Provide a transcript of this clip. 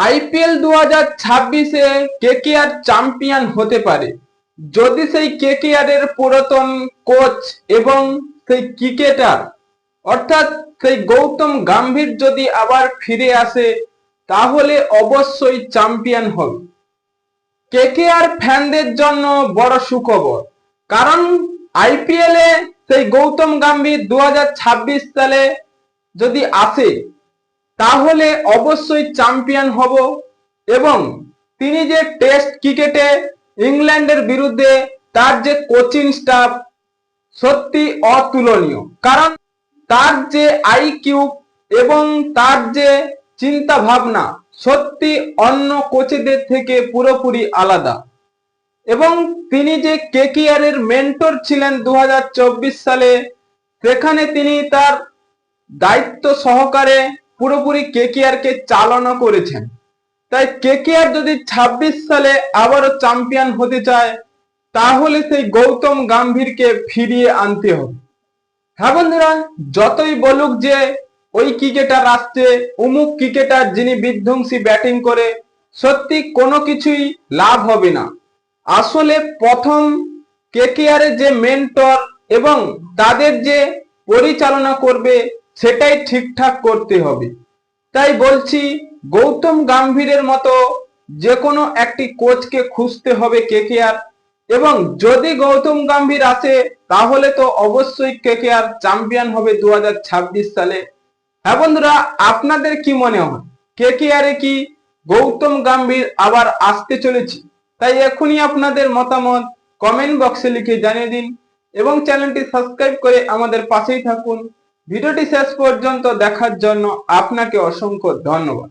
IPL 2026-এ KKR champion হতে পারে যদি সেই কেকেআর এর পুরাতন কোচ এবং সেই ক্রিকেটার অর্থাৎ সেই গৌতম গম্ভীর যদি আবার ফিরে আসে, তাহলে অবশ্যই চ্যাম্পিয়ন হবে। কেকেআর ফ্যানদের জন্য বড় সুখবর, কারণ আইপিএল এ সেই গৌতম গম্ভীর 2026 সালে যদি আসে তাহলে অবশ্যই চ্যাম্পিয়ন হব। এবং তিনি যে টেস্ট ক্রিকেটে ইংল্যান্ডের বিরুদ্ধে তার যে কোচিং স্টাফ সত্যি অতুলনীয়, কারণ তার যে আইকিউ এবং তার যে চিন্তা ভাবনা সত্যি অন্য কোচদের থেকে পুরোপুরি আলাদা। এবং তিনি যে কেকেআর এর মেন্টর ছিলেন 2024 সালে, সেখানে তিনি তার দায়িত্ব সহকারে পুরোপুরি কেকেআর কে চালনা করেছেন। তাই কেকেআর যদি 26 সালে আবারও চ্যাম্পিয়ন হতে চায়, তাহলে সেই গৌতম গম্ভীরকে ফিরিয়ে আনতে হবে। হ্যাঁ বন্ধুরা, যতই বলুক যে ওই ক্রিকেটার আসছে, অমুক ক্রিকেটার যিনি বিধ্বংসী ব্যাটিং করে, সত্যি কোনো কিছুই লাভ হবে না। আসলে প্রথম কেকেআর এর যে মেন্টর এবং তাদের যে পরিচালনা করবে সেটাই ঠিকঠাক করতে হবে। তাই বলছি, গৌতম গম্ভীরের মতো যে কোনো একটি কোচকে খুঁজতে হবে কেকেআর, এবং যদি গৌতম গম্ভীর আসে তাহলে তো অবশ্যই কেকেআর চ্যাম্পিয়ন হবে 2026 সালে। হ্যাঁ বন্ধুরা, আপনাদের কি মনে হয়, কেকেআর এ কি গৌতম গম্ভীর আবার আসতে চলেছে? তাই এখনই আপনাদের মতামত কমেন্ট বক্সে লিখে জানিয়ে দিন এবং চ্যানেলটি সাবস্ক্রাইব করে আমাদের পাশেই থাকুন। ভিডিওটি শেষ পর্যন্ত দেখার জন্য আপনাকে অসংখ্য ধন্যবাদ।